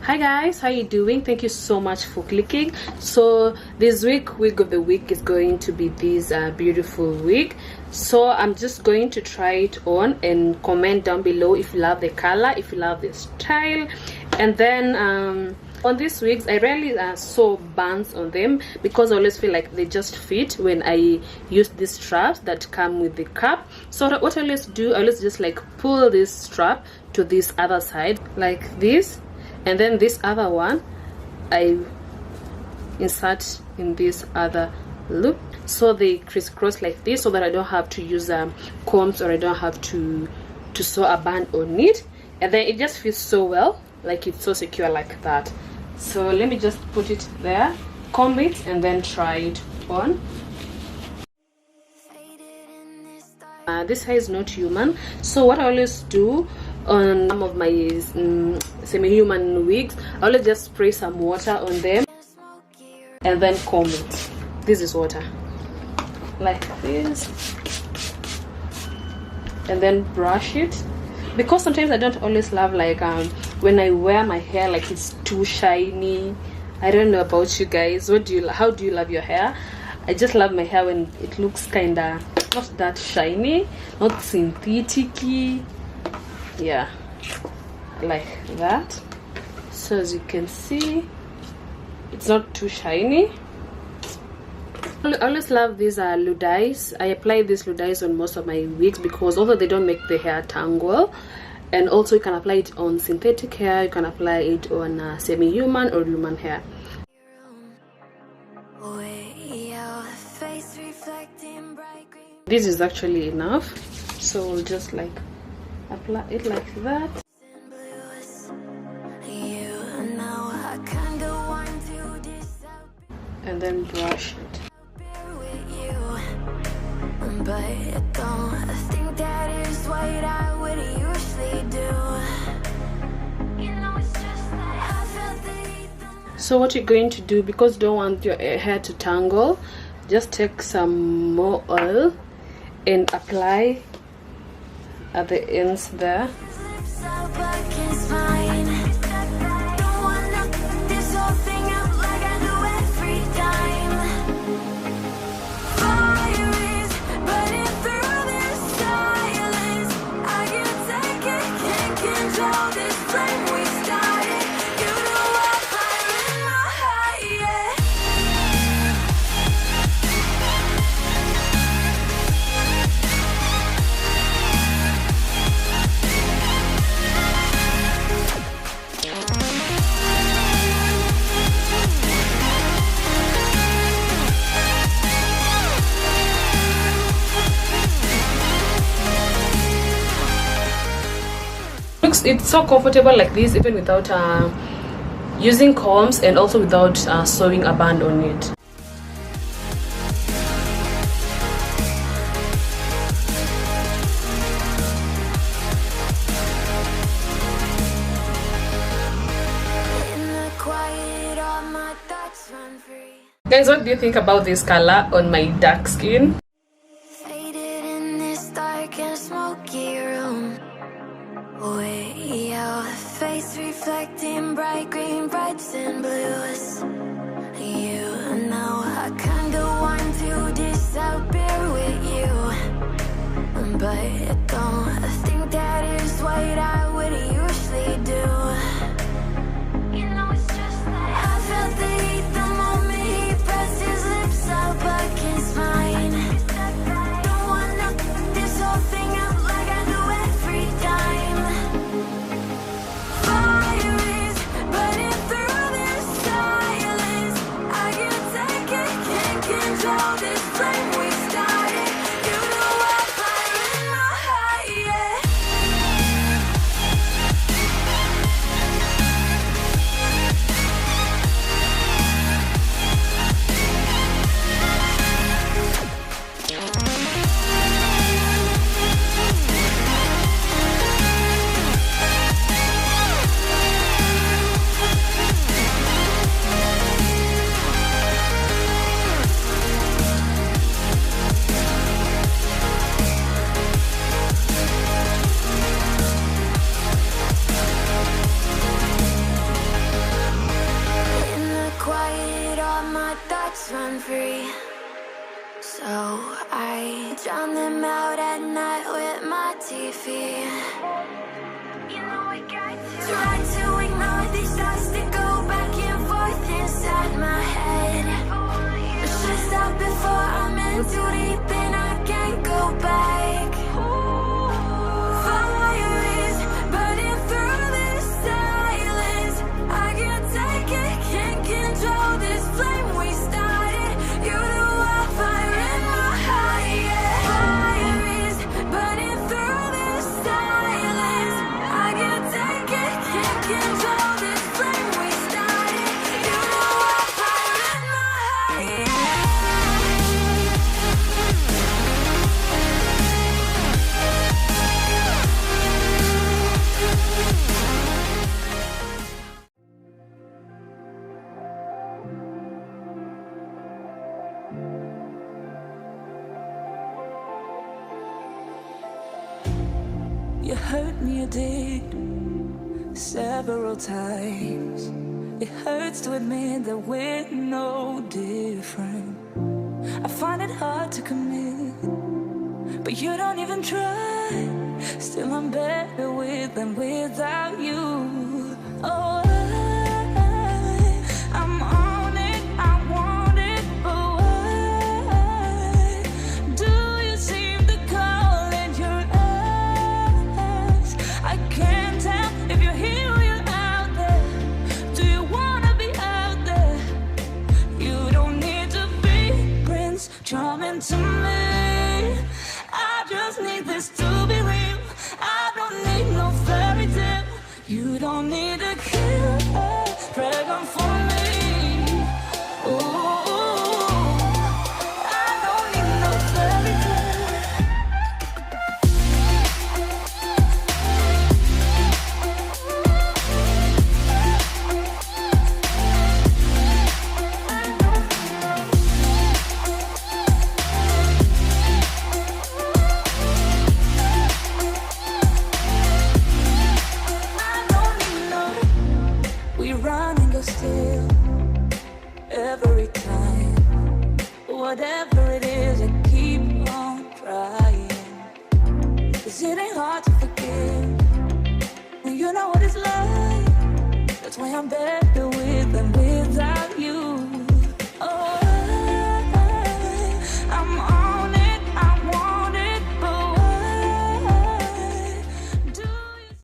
Hi guys, how you doing? Thank you so much for clicking. So this wig of the week is going to be this beautiful wig. So I'm just going to try it on and comment down below if you love the color, if you love the style. And then on these wigs I rarely sew bands on them because I always feel like they just fit when I use these straps that come with the cap. So what I always do, I always just like pull this strap to this other side like this, and then this other one I insert in this other loop, so they crisscross like this, so that I don't have to use combs, or I don't have to sew a band on it, and then it just fits so well, like it's so secure like that. So let me just put it there, comb it, and then try it on. This hair is not human, so what I always do on some of my semi-human wigs, I always just spray some water on them and then comb it. This is water, like this, and then brush it, because sometimes I don't always love like when I wear my hair like it's too shiny. I don't know about you guys, how do you love your hair? I just love my hair when it looks kinda not that shiny, not synthetic-y. Yeah, like that. So as you can see, it's not too shiny. I always love these ludais. I apply these ludais on most of my wigs because although they don't make the hair tangle, and also you can apply it on synthetic hair, you can apply it on semi-human or human hair. This is actually enough, so we'll just like apply it like that. And then brush it. So what you're going to do, because you don't want your hair to tangle, just take some more oil and apply at the ends there. It's so comfortable like this, even without using combs, and also without sewing a band on it. Guys, what do you think about this color on my dark skin? Face reflecting bright green, brights and blues. You know I kinda want to disappear with you, but I don't think that is what I would usually do. You know it's just like I felt the heat the moment he pressed his lips up against mine. Don't wanna put this whole thing up like I do every time. So I drown them out at night with my TV. You know I got to try to ignore these thoughts that go back and forth inside my head. I should stop before I'm in too deep and I can't go back. Fire is burning through this silence. I can't take it, can't control this flame we started. You know I fire in my heart, yeah. Fire is burning through this silence. I can't take it, can't control this flame we started. You know I fire in my heart, yeah. You hurt me, you did, several times. It hurts to admit that we're no different. I find it hard to commit, but you don't even try. Still I'm better with than without you. Oh, I'm on it, I want it, but why do you seem to call it your eyes? I can't tell if you're here or you're out there. Do you wanna be out there? You don't need to be Prince Charming to me. I just need this to be real. I don't need no fairy tale. You don't need a kill a dragon for me. Ooh, I don't need no fairy tale. I don't need no. We run and go still every time. Whatever it is, I keep on trying. 'Cause it ain't hard to forgive when you know what it's like. That's why I'm better with them